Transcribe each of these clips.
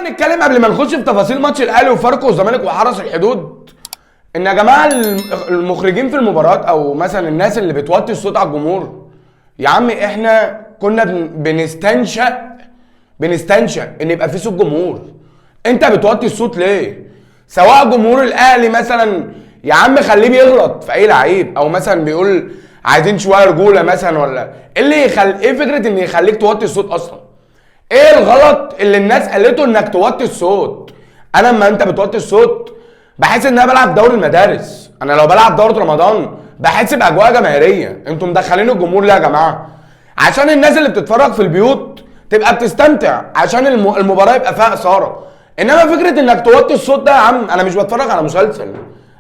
نتكلم قبل ما نخش في تفاصيل ماتش الاهلي وفاركو والزمالك وحرس الحدود، ان يا جماعه المخرجين في المباراه او مثلا الناس اللي بتوطي الصوت على الجمهور، يا عم احنا كنا بنستنشأ ان يبقى في صوت جمهور. انت بتوطي الصوت ليه؟ سواء جمهور الاهلي مثلا يا عم خليه بيغلط في اي لعيب، او مثلا بيقول عايزين شويه رجوله مثلا، ولا ايه فكره ان يخليك توطي الصوت اصلا؟ ايه الغلط اللي الناس قالته انك توطي الصوت؟ انا لما انت بتوطي الصوت بحس ان انا بلعب دوري المدارس، انا لو بلعب دوره رمضان بحس باجواء جماهيريه. انتوا مدخلين الجمهور ليه يا جماعه؟ عشان الناس اللي بتتفرج في البيوت تبقى بتستمتع، عشان المباراه يبقى فيها اثاره. انما فكره انك توطي الصوت ده يا عم، انا مش بتفرج على مسلسل،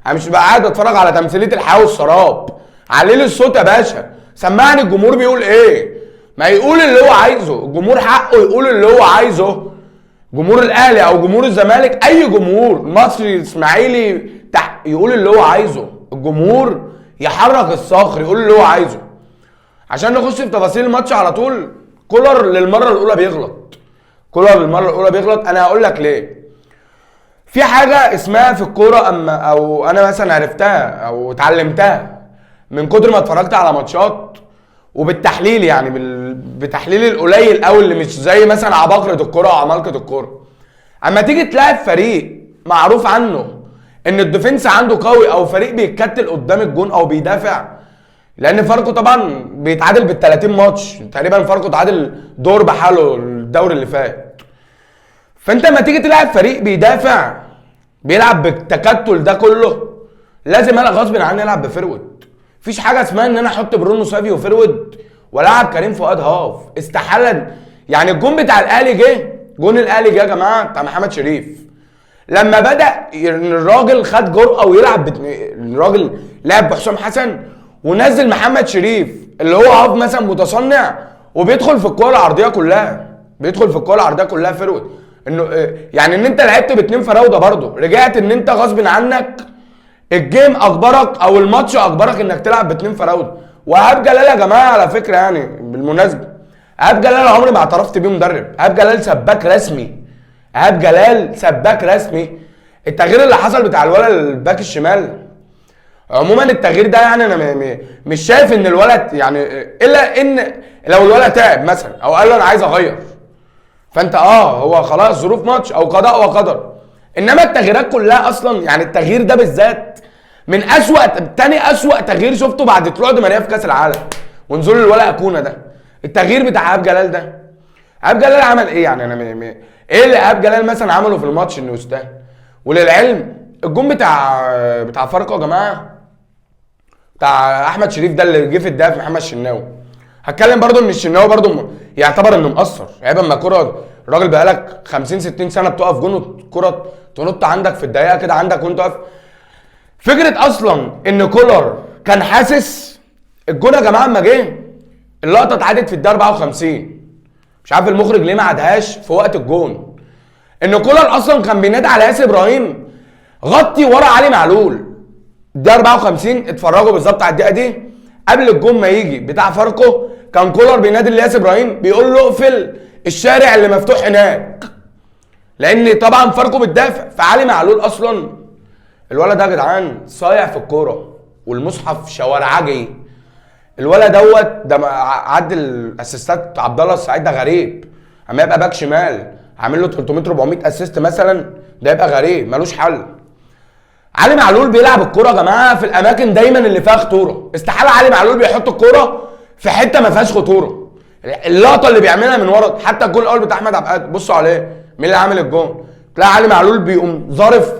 انا مش بقى قاعد اتفرج على تمثيليه الحياه والسراب. علي لي الصوت يا باشا، سمعني الجمهور بيقول ايه، ما يقول اللي هو عايزه. الجمهور حقه يقول اللي هو عايزه، جمهور الاهلي او جمهور الزمالك، اي جمهور مصري اسماعيلي يقول اللي هو عايزه. الجمهور يحرك الصخر يقول اللي هو عايزه. عشان نخش في تفاصيل الماتش على طول، كولر للمره الاولى بيغلط. انا هقول لك ليه. في حاجه اسمها في الكوره، او انا مثلا عرفتها او اتعلمتها من كتر ما اتفرجت على ماتشات وبالتحليل، يعني بتحليل القليل قوي اللي مش زي مثلا عباقرة الكوره او عمالقه الكوره. اما تيجي تلاعب فريق معروف عنه ان الديفنس عنده قوي، او فريق بيتكتل قدام الجون او بيدافع، لان فاركو طبعا بيتعادل بال 30 ماتش تقريبا، فاركو تعادل دور بحاله الدوري اللي فات. فانت لما تيجي تلعب فريق بيدافع بيلعب بالتكتل ده كله، لازم انا غصب عني العب بفرود. مفيش حاجه اسمها ان انا احط برونو سافيو فرود والعب كريم فؤاد هاف، استحاله. يعني الجون بتاع الاهلي جون الاهلي يا جماعه بتاع محمد شريف، لما بدا الراجل خد جرأه ويلعب الراجل لعب بحسام حسن ونزل محمد شريف اللي هو هاف مثلا متصنع، وبيدخل في الكوره العرضيه كلها فرود. انه يعني ان انت لعبت باتنين فراوده برضه، رجعت ان انت غصب عنك الجيم اجبرك او الماتش اجبرك انك تلعب باتنين فراوده. وإيهاب جلال يا جماعه على فكره، يعني بالمناسبه إيهاب جلال عمري ما اعترفت بيه مدرب، إيهاب جلال سباك رسمي. التغيير اللي حصل بتاع الولد الباك الشمال، عموما التغيير ده يعني انا مش شايف ان الولد يعني، الا ان لو الولد تعب مثلا او قال له انا عايز اغير، فانت هو خلاص ظروف ماتش او قضاء وقدر. انما التغييرات كلها اصلا، يعني التغيير ده بالذات من تاني اسوأ تغيير شفته بعد طلوع دي ماريا في كاس العالم ونزول الولد اكونا ده. التغيير بتاع إيهاب جلال ده، إيهاب جلال عمل ايه يعني؟ انا ايه اللي إيهاب جلال مثلا عمله في الماتش انه يستاهل؟ وللعلم الجون بتاع فاركو يا جماعه بتاع احمد شريف ده اللي جه في الدقيقه في محمد الشناوي، هتكلم برضو ان الشناوي برضو يعتبر انه مقصر. عيب اما كره الراجل بقالك 50 60 سنه بتقف جون والكره تنط عندك في الدقيقه كده عندك وانت واقف. فكره اصلا ان كولر كان حاسس الجون يا جماعه اما جه اللقطه اتعادت في الدقيقه 54، مش عارف المخرج ليه ما عادهاش في وقت الجون. ان كولر اصلا كان بينادي على ياسر ابراهيم غطي ورا علي معلول. الدقيقه 54 اتفرجوا بالظبط على الدقيقه دي قبل الجون ما يجي بتاع فاركو، كان كولر بينادي لياسر ابراهيم بيقول له اقفل الشارع اللي مفتوح هناك، لان طبعا فاركو بتدافع. فعلي معلول اصلا الولد ده يا جدعان صايع في الكوره والمصحف شوارعجي. الولد ده عد الاسيستات عبد الله السعيد ده غريب، اما يبقى باك شمال عامل له 300 400 اسيست مثلا، ده يبقى غريب ملوش حل. علي معلول بيلعب الكوره يا جماعه في الاماكن دايما اللي فيها خطوره، استحاله علي معلول بيحط الكوره في حته ما فيهاش خطوره. اللقطه اللي بيعملها من ورا، حتى الجول الاول بتاع احمد عبد القادر بصوا عليه مين اللي عامل الجول، تلاقي علي معلول بيقوم ظارف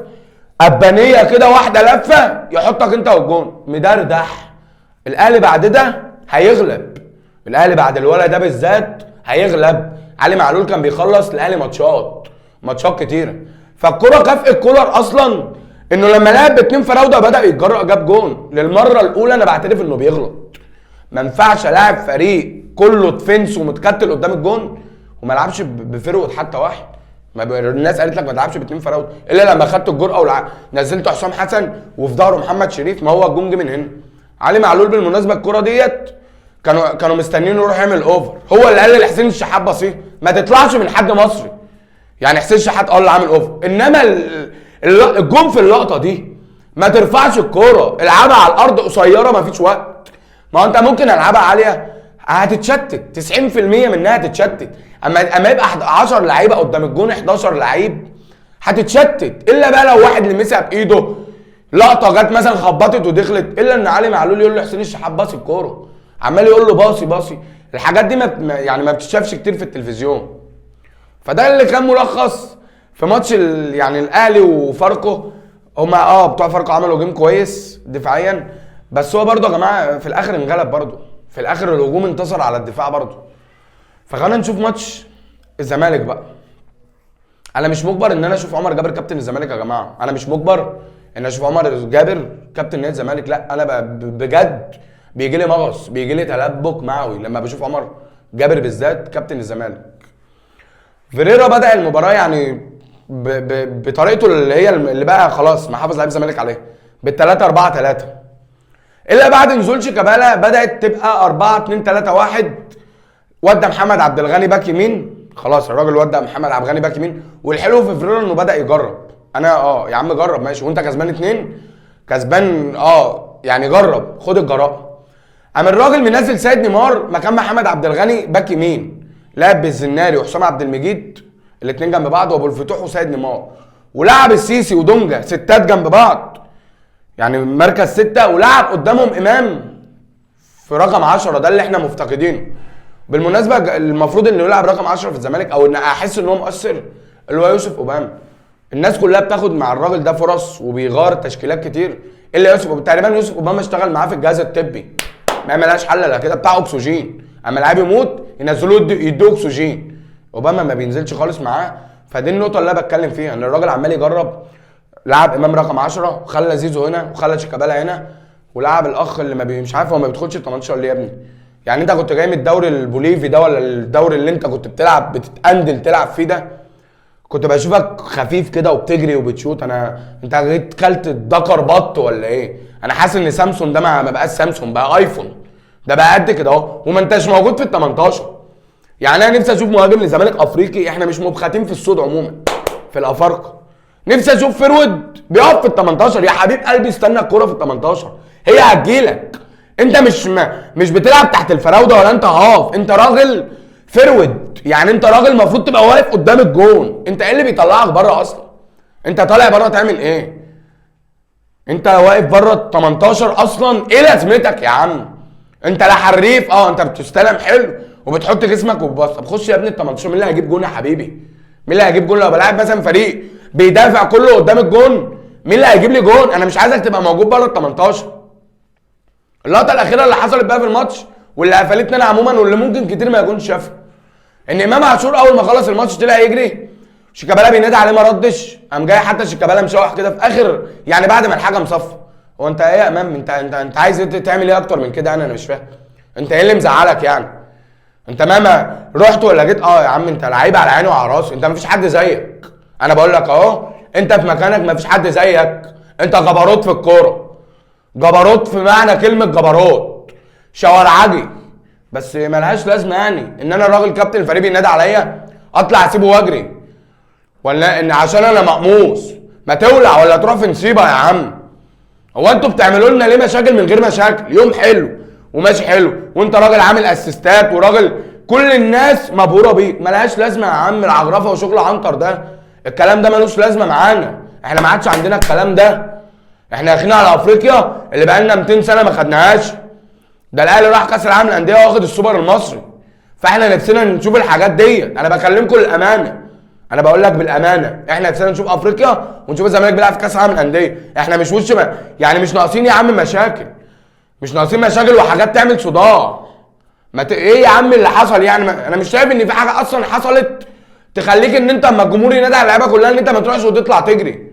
ابانيه كده واحده لفه يحطك انت والجون مدردح. الاهلي بعد ده هيغلب، الاهلي بعد الولد ده بالذات هيغلب. علي معلول كان بيخلص الاهلي ماتشات كتيره. فالكوره كافئت كولر اصلا انه لما لعب باتنين فراوده بدا يتجرأ جاب جون. للمره الاولى انا بعترف انه بيغلط، ما ينفعش الاعب فريق كله ديفنس ومتكتل قدام الجون وما لعبش بفرود حتى واحد. ما الناس قالت لك ما تلعبش باتنين فراوده الا لما خدت الجرأه ونزلت حسام حسن وفي ظهره محمد شريف، ما هو الجون جه من هنا. علي معلول بالمناسبه الكره ديت كانوا مستنيين يروح يعمل اوفر، هو اللي قال لحسين الشحات بسيط ما تطلعش من حد مصري. يعني حسين شحات اللي عامل اوفر، انما الجون في اللقطه دي ما ترفعش الكوره، العبها على الارض قصيره ما فيش وقت. ما هو انت ممكن العبها عاليه هتتشتت، 90% منها هتتشتت. اما يبقى 10 لعيبه قدام الجون، 11 لعيب هتتشتت. الا بقى لو واحد لمسها بايده، لقطه جت مثلا خبطت ودخلت، الا ان علي معلول يقول له حسين الشحات باصي الكوره، عمال يقول له باصي باصي. الحاجات دي يعني ما بتتشافش كتير في التلفزيون. فده اللي كان ملخص في ماتش يعني الاهلي وفاركو. هما بتوع فاركو عملوا جيم كويس دفاعيا، بس هو برضه يا جماعه في الاخر انغلب، برضه في الاخر الهجوم انتصر على الدفاع برضه. فخلينا نشوف ماتش الزمالك بقى. انا مش مجبر ان انا اشوف عمر جابر كابتن الزمالك يا جماعه، انا مش مجبر ان اشوف عمر جابر كابتن نادي الزمالك، لا انا بجد بيجي لي مغص، بيجي لي تلبك معوي لما بشوف عمر جابر بالذات كابتن الزمالك. فيريرا بدأ المباراه يعني بطريقته اللي هي اللي بقى خلاص محافظ لعيب الزمالك عليها، بال3 4 3. الا بعد نزول شيكابالا بدأت تبقى 4 2 3 1. ودى محمد عبد الغني باك يمين، خلاص الراجل ودى محمد عبد الغني باك يمين. والحلو في فيريرا انه بدأ يجرب. انا يا عم جرب ماشي، وانت كسبان 2 كسبان يعني جرب، خد الجراءه. قام الراجل منزل سيد نيمار مكان محمد عبد الغني باك يمين، لعب بالزناري وحسام عبد المجيد الاثنين جنب بعض، وابو الفتوح وسيد نيمار، ولعب السيسي ودونجا ستات جنب بعض يعني مركز 6، ولعب قدامهم امام في رقم 10. ده اللي احنا مفتقدينه بالمناسبه. المفروض انه يلعب رقم 10 في الزمالك، او ان احس ان هو مؤثر، اللي هو يوسف اوباما. الناس كلها بتاخد مع الراجل ده فرص وبيغير تشكيلات كتير الا يوسف اوباما. تقريبا يوسف اوباما اشتغل معاه في الجهاز الطبي، ما ملهاش حل الا كده، بتاع اكسجين. اما اللاعب يموت ينزلوه يدوه اكسجين، اوباما ما بينزلش خالص معاه. فدي النقطه اللي انا بتكلم فيها، ان الراجل عمال يجرب. لعب امام رقم 10، وخلى زيزو هنا، وخلى شيكابالا هنا، ولعب الاخ اللي مش عارف هو ما بيدخلش ال 18 ليه يا ابني. يعني انت كنت جاي من الدوري البوليفي ده، ولا الدوري اللي انت كنت بتلعب بتتقندل تلعب فيه ده؟ كنت بشوفك خفيف كده وبتجري وبتشوت. انت جيت كلت الدكر بط ولا ايه؟ انا حاسس ان سامسونج ده ما بقاش سامسونج، بقى ايفون. ده بقى قد كده اهو، وما انتش موجود في ال 18. يعني انا نفسي اشوف مهاجم للزمالك افريقي، احنا مش مبخاتين في السود عموما في الافارقه. نفسي اشوف فرود بيقف في ال 18. يا حبيب قلبي استنى الكوره في ال 18، هي هتجيلك. انت مش بتلعب تحت الفراوده ولا انت هاف، انت راجل فرود. يعني انت راجل المفروض تبقى واقف قدام الجون. انت ايه اللي بيطلعك بره اصلا؟ انت طالع بره تعمل ايه؟ انت واقف بره ال 18 اصلا، ايه لازمتك يا عم؟ انت لا حريف، انت بتستلم حلو وبتحط جسمك وبتبص. طب خش يا ابني ال 18، مين اللي هيجيب جون يا حبيبي؟ مين اللي هيجيب جون؟ لو بلاعب مثلا فريق بيدافع كله قدام الجون، مين اللي هيجيب لي جون؟ انا مش عايزك تبقى موجود بره ال 18. اللقطه الاخيره اللي حصلت بقى في الماتش واللي قفلتنا انا عموما، واللي ممكن كتير ما يكونش شافها، ان امام عاشور اول ما خلص الماتش طلع يجري، شيكابالا بينادي عليه ما ردش، قام جاي حتى شيكابالا مشوح كده في اخر، يعني بعد ما الحكم صفى. هو انت ايه يا امام؟ انت عايز تعمل ايه اكتر من كده؟ انا مش فاهم. انت ايه اللي مزعلك يعني؟ انت مهما رحت ولا جيت يا عم انت لعيب على عيني وعلى راسي، انت مفيش حد زيك. انا بقول لك اهو، انت في مكانك مفيش حد زيك. انت جبروت في الكوره، جبروت في معنى كلمه جبروت، شوارعجي. بس ملهاش لازمه يعني ان انا الراجل كابتن الفريق بينادي عليا اطلع اسيبه واجري، ولا ان عشان انا مقموص ما تولع ولا تروح في نصيبه يا عم. هو انتوا بتعملوا لنا ليه مشاكل من غير مشاكل؟ يوم حلو وماشي حلو وانت راجل عامل اسيستات وراجل كل الناس مبهوره بيك. ملهاش لازمه يا عم العجرفه وشغل عنتر ده، الكلام ده ملوش لازمه معانا. احنا ما عادش عندنا الكلام ده. احنا داخلين على افريقيا اللي بقالنا 200 سنه ما خدناهاش. ده الاهلي راح كاس العالم للانديه واخد السوبر المصري، فاحنا نفسنا نشوف الحاجات دي. انا بكلمكم للامانه، انا بقول لك بالامانه، احنا نفسنا نشوف افريقيا ونشوف الزمالك بيلعب في كاس العالم للانديه. احنا مش يعني مش ناقصين يا عم مشاكل، مش ناقصين مشاكل وحاجات تعمل صداع. ايه يا عم اللي حصل يعني؟ انا مش شايف ان في حاجه اصلا حصلت تخليك ان انت اما الجمهور ينادي على اللعيبه كلها ان انت ما تروحش وتطلع تجري.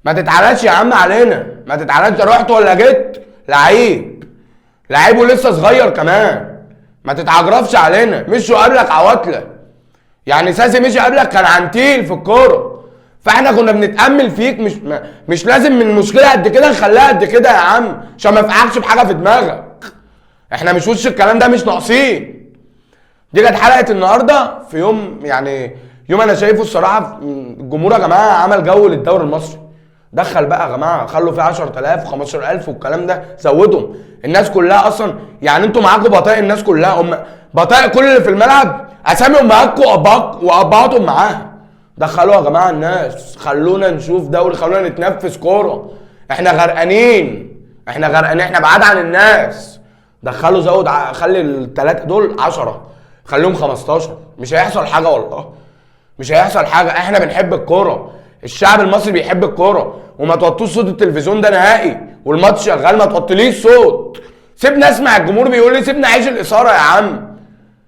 ما تتعالجش يا عم علينا، ما تتعالجش. رحت ولا جيت لعيب ولسه صغير كمان، ما تتعجرفش علينا. مشوا قبلك عواتله، يعني ساسي مشي قبلك كان عنتيل في الكوره، فاحنا كنا بنتامل فيك. مش لازم من مشكله قد كده نخليها قد كده يا عم عشان ما يفقعكش بحاجه في دماغك. احنا مش وش الكلام ده، مش ناقصين. دي كانت حلقه النهارده في يوم يعني يوم انا شايفه الصراحه الجمهور يا جماعه عمل جو للدوري المصري. دخل بقى يا جماعه، خلوا فيه 10000 و15000 والكلام ده، زودهم. الناس كلها اصلا يعني انتوا معاكم بطايق الناس كلها، هم بطايق كل اللي في الملعب اسامي امهاتكم وابهاتهم معاها. دخلوها يا جماعه الناس، خلونا نشوف دوري، خلونا نتنفس كوره. احنا غرقانين، احنا بعاد عن الناس. دخلوا زود خلي الثلاثه دول 10، خليهم 15. مش هيحصل حاجه والله، مش هيحصل حاجه. احنا بنحب الكوره، الشعب المصري بيحب الكوره. وما توطوش صوت التلفزيون ده نهائي، والماتش شغال ما توطليش صوت. سيبنا اسمع الجمهور بيقول لي، سيبنا عيش الاثاره يا عم.